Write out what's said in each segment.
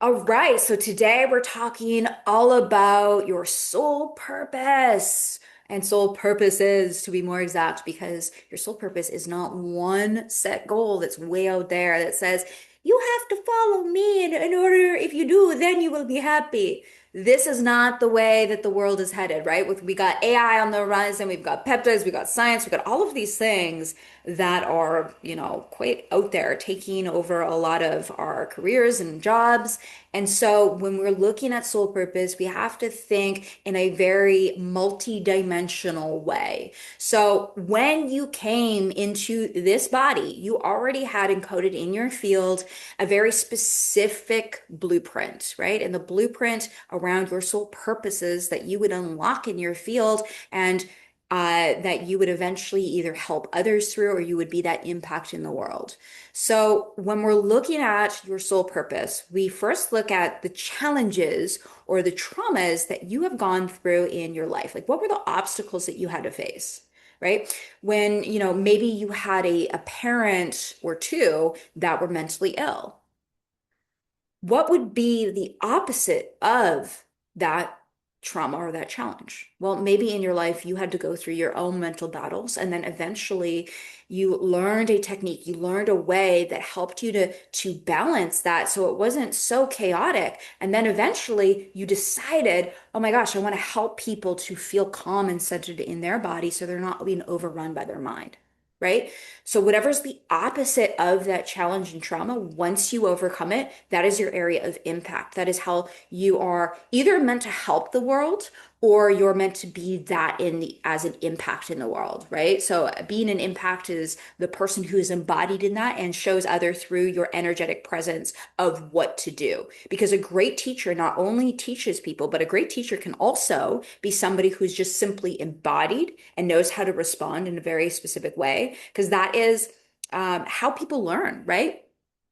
All right, so today we're talking all about your soul purpose. And soul purpose is, to be more exact, because your soul purpose is not one set goal that's way out there that says, you have to follow me in order, if you do, then you will be happy. This is not the way that the world is headed, right? We got AI on the horizon, we've got peptides, we've got science, we've got all of these things that are, quite out there, taking over a lot of our careers and jobs. And so when we're looking at soul purpose, we have to think in a very multi-dimensional way. So when you came into this body, you already had encoded in your field a very specific blueprint, right? And the blueprint around your soul purposes that you would unlock in your field and that you would eventually either help others through or you would be that impact in the world. So when we're looking at your soul purpose, we first look at the challenges or the traumas that you have gone through in your life. Like what were the obstacles that you had to face? Right? When, maybe you had a parent or two that were mentally ill. What would be the opposite of that trauma or that challenge? Well, maybe in your life you had to go through your own mental battles, and then eventually you learned a technique, you learned a way that helped you to balance that so it wasn't so chaotic. And then eventually you decided, oh my gosh, I want to help people to feel calm and centered in their body so they're not being overrun by their mind. Right? So, whatever's the opposite of that challenge and trauma, once you overcome it, that is your area of impact. That is how you are either meant to help the world or you're meant to be that in the as an impact in the world, right? So, being an impact is the person who is embodied in that and shows other through your energetic presence of what to do. Because a great teacher not only teaches people, but a great teacher can also be somebody who's just simply embodied and knows how to respond in a very specific way, because that is how people learn, right?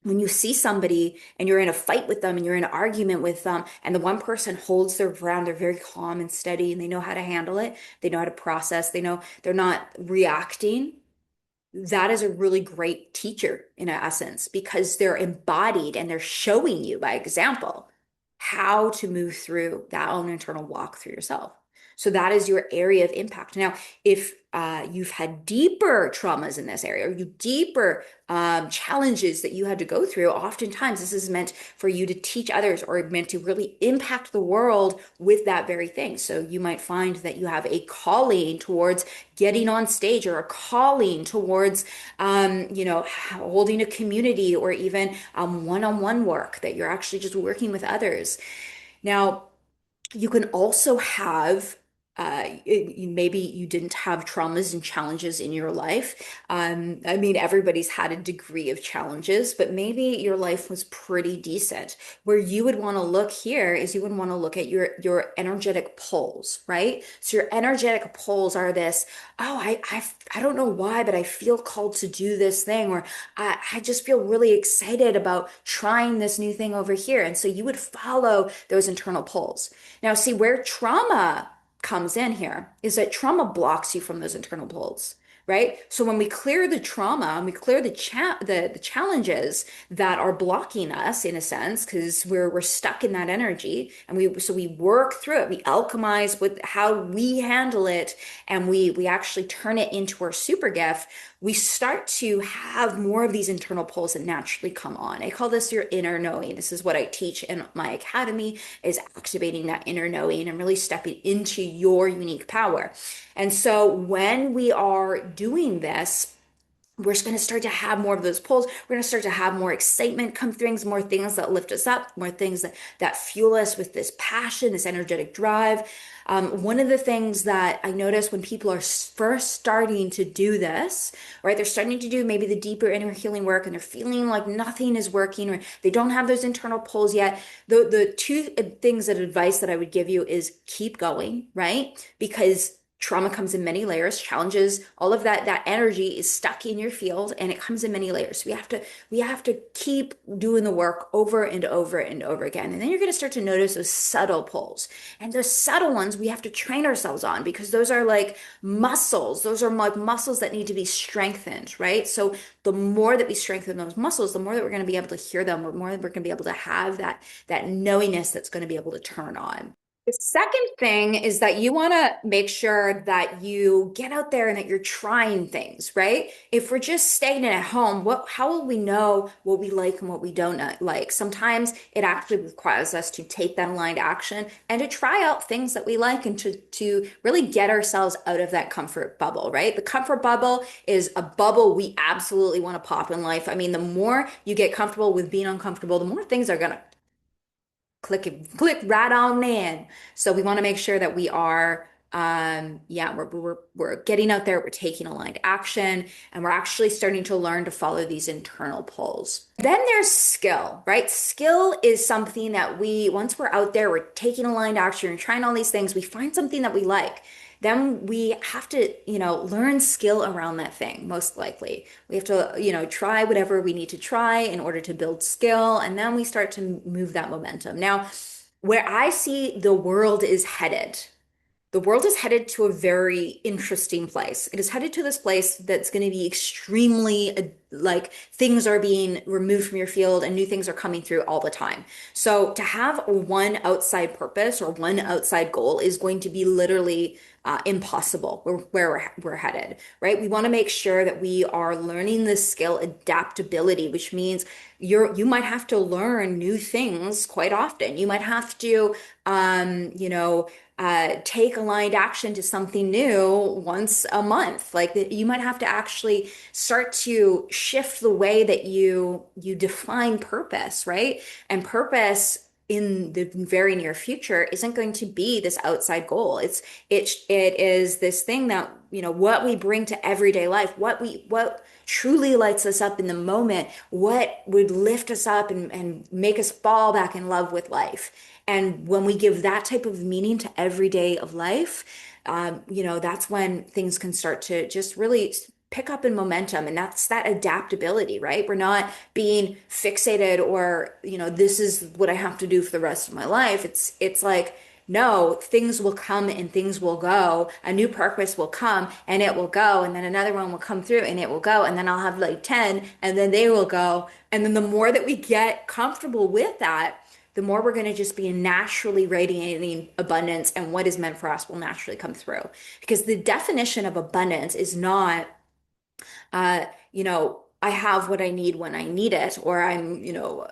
When you see somebody and you're in a fight with them and you're in an argument with them, and the one person holds their ground, they're very calm and steady and they know how to handle it, they know how to process, they know they're not reacting. That is a really great teacher in essence because they're embodied and they're showing you by example how to move through that own internal walk through yourself. So that is your area of impact. Now, if you've had deeper traumas in this area or you deeper challenges that you had to go through, oftentimes this is meant for you to teach others or meant to really impact the world with that very thing. So you might find that you have a calling towards getting on stage or a calling towards, holding a community or even one-on-one work that you're actually just working with others. Now, you can also have maybe you didn't have traumas and challenges in your life. I mean, everybody's had a degree of challenges, but maybe your life was pretty decent. Where you would want to look here is you would want to look at your energetic poles, right? So your energetic poles are this, oh, I don't know why, but I feel called to do this thing, or I just feel really excited about trying this new thing over here. And so you would follow those internal poles. Now, see where trauma comes in here is that trauma blocks you from those internal pulls, right? So when we clear the trauma and we clear the challenges that are blocking us in a sense, because we're stuck in that energy, and we work through it, we alchemize with how we handle it, and we actually turn it into our super gift. We start to have more of these internal pulls that naturally come on. I call this your inner knowing. This is what I teach in my academy, is activating that inner knowing and really stepping into your unique power. And so when we are doing this, we're going to start to have more of those pulls. We're going to start to have more excitement come things, more things that lift us up, more things that fuel us with this passion, this energetic drive. One of the things that I notice when people are first starting to do this, right? They're starting to do maybe the deeper inner healing work and they're feeling like nothing is working or they don't have those internal pulls yet. The two things that advice that I would give you is keep going, right? Because Trauma comes in many layers, challenges, all of that energy is stuck in your field and it comes in many layers. We have to keep doing the work over and over and over again. And then you're going to start to notice those subtle pulls. And those subtle ones we have to train ourselves on because those are like muscles. Those are like muscles that need to be strengthened, right? So the more that we strengthen those muscles, the more that we're going to be able to hear them, the more that we're going to be able to have that knowingness that's going to be able to turn on. The second thing is that you want to make sure that you get out there and that you're trying things, right? If we're just stagnant at home, how will we know what we like and what we don't like? Sometimes it actually requires us to take that aligned action and to try out things that we like and to really get ourselves out of that comfort bubble, right? The comfort bubble is a bubble we absolutely want to pop in life. I mean, the more you get comfortable with being uncomfortable, the more things are gonna click right on in. So we want to make sure that we are, yeah, we're getting out there, we're taking aligned action, and we're actually starting to learn to follow these internal pulls. Then there's skill, right? Skill is something that once we're out there, we're taking aligned action, we're trying all these things, we find something that we like. Then we have to, learn skill around that thing, most likely. We have to, try whatever we need to try in order to build skill, and then we start to move that momentum. Now, where I see the world is headed to a very interesting place. It is headed to this place that's going to be extremely like things are being removed from your field and new things are coming through all the time. So to have one outside purpose or one outside goal is going to be literally impossible where we're headed, right? We want to make sure that we are learning this skill adaptability, which means you might have to learn new things quite often. You might have to, take aligned action to something new once a month. Like you might have to actually start to shift the way that you define purpose, right? And purpose in the very near future isn't going to be this outside goal. It is this thing that, what we bring to everyday life, what truly lights us up in the moment, what would lift us up and make us fall back in love with life. And when we give that type of meaning to every day of life, that's when things can start to just really pick up in momentum. And that's that adaptability, right? We're not being fixated or, this is what I have to do for the rest of my life. It's like, no, things will come and things will go. A new purpose will come and it will go. And then another one will come through and it will go. And then I'll have like 10 and then they will go. And then the more that we get comfortable with that, the more we're going to just be naturally radiating abundance, and what is meant for us will naturally come through. Because the definition of abundance is not, uh, I have what I need when I need it, or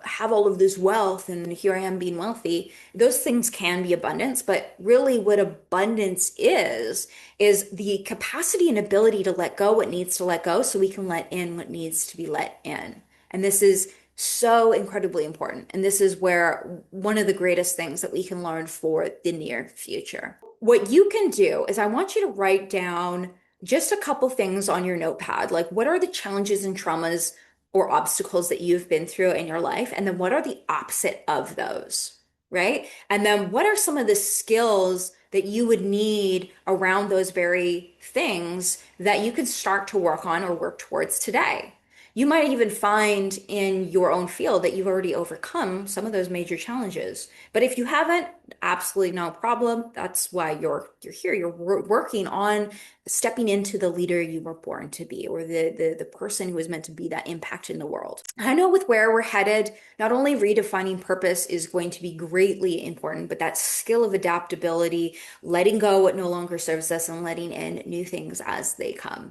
have all of this wealth and here I am being wealthy. Those things can be abundance, but really what abundance is the capacity and ability to let go what needs to let go so we can let in what needs to be let in. And this is so incredibly important. And this is where one of the greatest things that we can learn for the near future. What you can do is I want you to write down just a couple things on your notepad. Like, what are the challenges and traumas or obstacles that you've been through in your life? And then what are the opposite of those, right? And then what are some of the skills that you would need around those very things that you can start to work on or work towards today? You might even find in your own field that you've already overcome some of those major challenges. But if you haven't, absolutely no problem. That's why you're here. You're working on stepping into the leader you were born to be, or the person who is meant to be that impact in the world. I know with where we're headed, not only redefining purpose is going to be greatly important, but that skill of adaptability, letting go what no longer serves us, and letting in new things as they come.